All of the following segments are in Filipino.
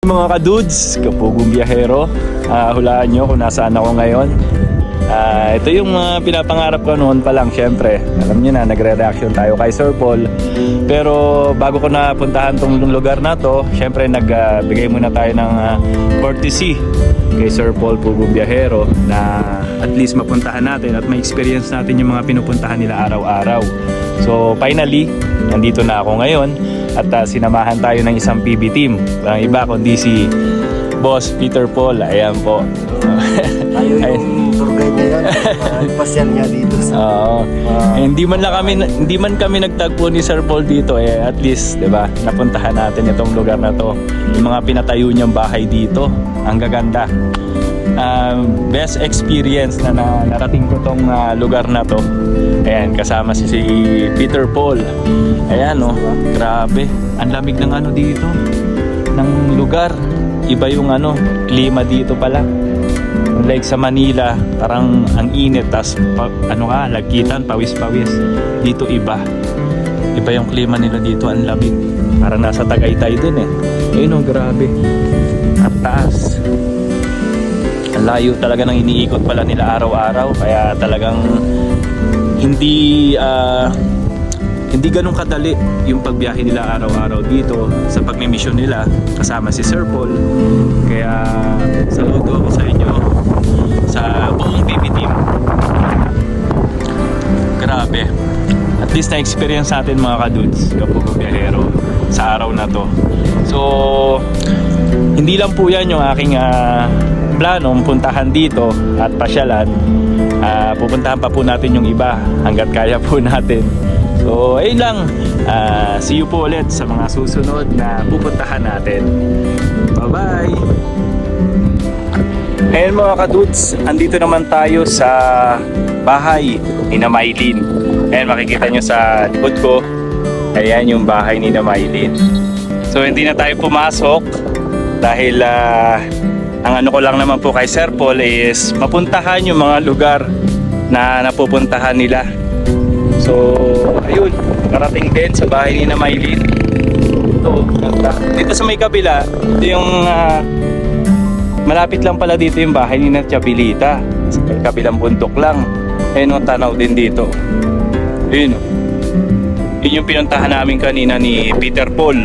Mga kadudes, kapugong biyahero, hulaan nyo kung nasaan ako ngayon. Ito yung pinapangarap ko noon pa lang, syempre. Alam nyo na, nagre-reaction tayo kay Sir Paul. Pero bago ko napuntahan tong lugar na to, syempre nagbigay muna tayo ng courtesy kay Sir Paul Pugong Biyahero na at least mapuntahan natin at ma-experience natin yung mga pinupuntahan nila araw-araw. So finally, nandito na ako ngayon at sinamahan tayo ng isang PB team. Ang iba kundi si Boss Peter Paul. Ayan po. Tayo yung tour guide na yan. Pasyal nga dito sa... Hindi man kami nagtagpo ni Sir Paul dito at least, 'di ba? Napuntahan natin itong lugar na 'to. Yung mga pinatayo niyang bahay dito, ang gaganda. Best experience na narating ko tong lugar na 'to. Ayan, kasama si Peter Paul. Ayan, grabe. Ang lamig ng dito, ng lugar. Iba yung klima dito pala. Like sa Manila, parang ang init, tas lagkitan, pawis-pawis. Dito iba yung klima nila dito, ang lamig. Parang nasa Tagaytay din Ayun grabe. At taas. Ang layo talaga ng iniikot pala nila araw-araw. Kaya talagang hindi ganun kadali yung pagbiyahe nila araw-araw dito sa pagmimisyon nila kasama si Sir Paul. Kaya saludo ako sa inyo sa buong PB team. Grabe, at least na-experience natin mga kadudes kapag biyahero sa araw na to. So hindi lang po yan yung aking planong puntahan dito at pasyalan. Pupuntahan pa po natin yung iba hanggat kaya po natin. So ayun lang, see you po ulit sa mga susunod na pupuntahan natin. Bye bye. Ngayon mga kadudes, andito naman tayo sa bahay ni na Maylin. Ayan, makikita nyo sa likod ko. Ayan yung bahay ni na Maylin. So hindi na tayo pumasok dahil ang ko lang naman po kay Sir Paul is mapuntahan yung mga lugar na napupuntahan nila. So ayun, karating din sa bahay ni na Maylin. Dito sa may kabila, ito yung malapit lang pala dito yung bahay ni na Chabilita. Sa may kabilang bundok lang. Ayun ang tanaw din dito. Ayun yung pinuntahan namin kanina ni Peter Paul,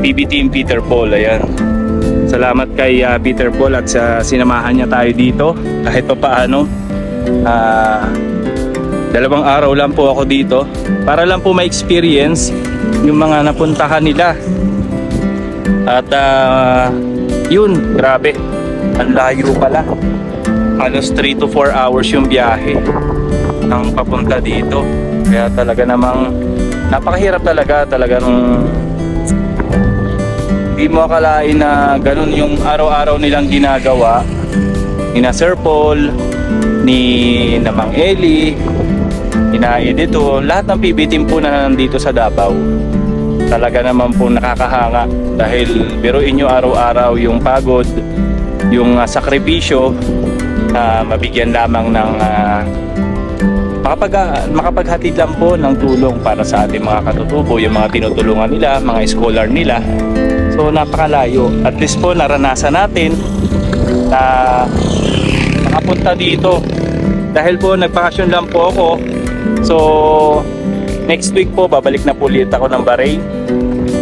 PB Team Peter Paul. Ayan, salamat kay Peter Paul at sa sinamahan niya tayo dito kahit pa paano. 2 araw lang po ako dito para lang po ma-experience yung mga napuntahan nila. At yun, grabe, ang layo pala. Halos 3 to 4 hours yung biyahe ang papunta dito. Kaya talaga namang napakahirap talagang hindi mo akalain na ganun yung araw-araw nilang ginagawa ni na Sir Paul, ni na Mang Eli, ina-edito, lahat ng PB team po na nandito sa Davao. Talaga naman po nakakahanga dahil biruin nyo araw-araw yung pagod, yung sakripisyo na mabigyan lamang ng makapaghatid lang po ng tulong para sa ating mga katutubo, yung mga tinutulungan nila, mga scholar nila. So napakalayo. At least po naranasan natin na nakapunta dito. Dahil po nagbakasyon lang po ako. So next week po babalik na po ulit ako ng Bahrain.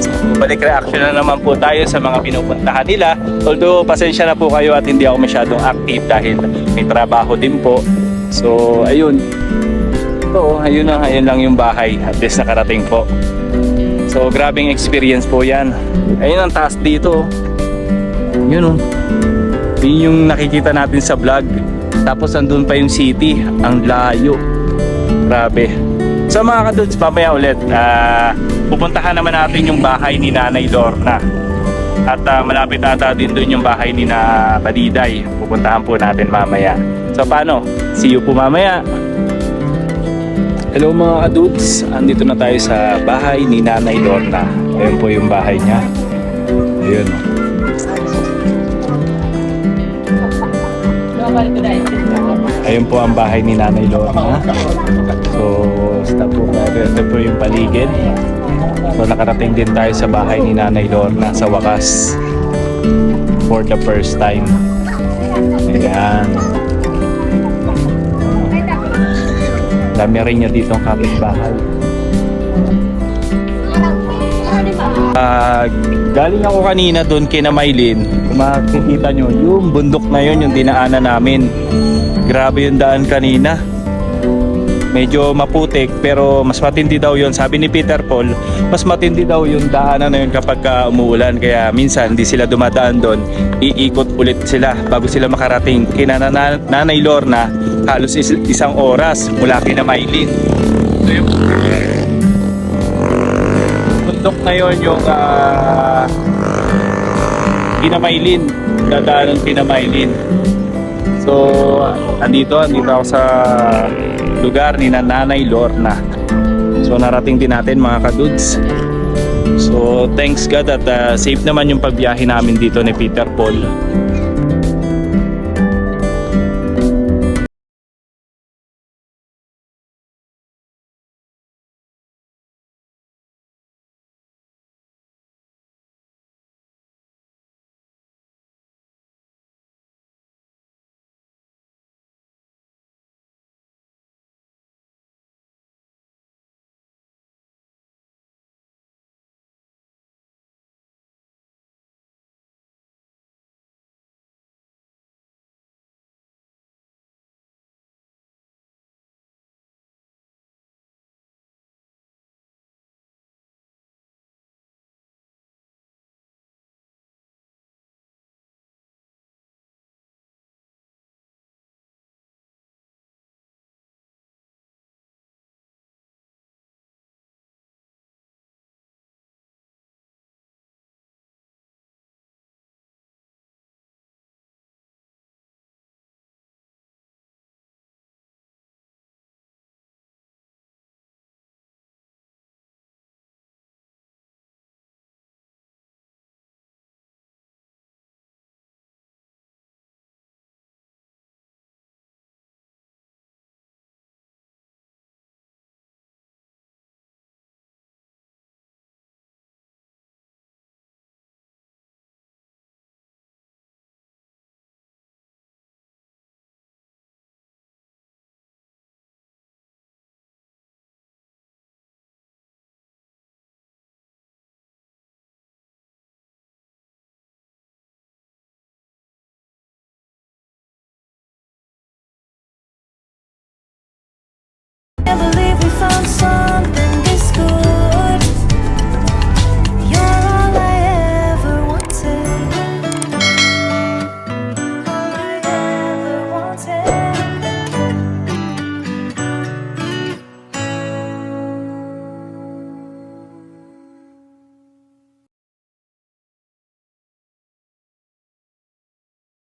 So, balik reaction na naman po tayo sa mga pinupuntahan nila. Although pasensya na po kayo at hindi ako masyadong active dahil may trabaho din po. So ayun. So ayun lang yung bahay. At least nakarating po. So grabing experience po yan. Ayun ang taas dito. Yun yun yung nakikita natin sa vlog. Tapos andun pa yung city. Ang layo. Grabe. So mga kadudes, mamaya ulit pupuntahan naman natin yung bahay ni Nanay Lorna. At malapit ata din dun yung bahay ni na Badiday. Pupuntahan po natin mamaya. So paano? See you po mamaya. Hello mga kadudes, andito na tayo sa bahay ni Nanay Lorna. Ayun po yung bahay niya. Ayun. Ayun po ang bahay ni Nanay Lorna. So, ito po yung paligid. So nakarating din tayo sa bahay ni Nanay Lorna sa wakas. for the first time. Ayan. Dami rin niya dito ang kapitbahay. Galing ako kanina doon kina Maylin. Kung makikita nyo, yung bundok na yun, yung dinaanan namin. Grabe yung daan kanina. Medyo maputik pero mas matindi daw yun. Sabi ni Peter Paul, mas matindi daw yung daanan na yun kapag umuulan. Kaya minsan hindi sila dumadaan doon. Iikot ulit sila bago sila makarating. Kina Nanay Lorna, halos isang oras mula kina Maylin. So yung bundok na yun yung kina Maylin. Dadaanan kina Maylin. So andito ako sa lugar ni Nanay Lorna. So narating din natin mga kadudes. So thanks God at safe naman yung pagbiyahe namin dito ni Peter Paul.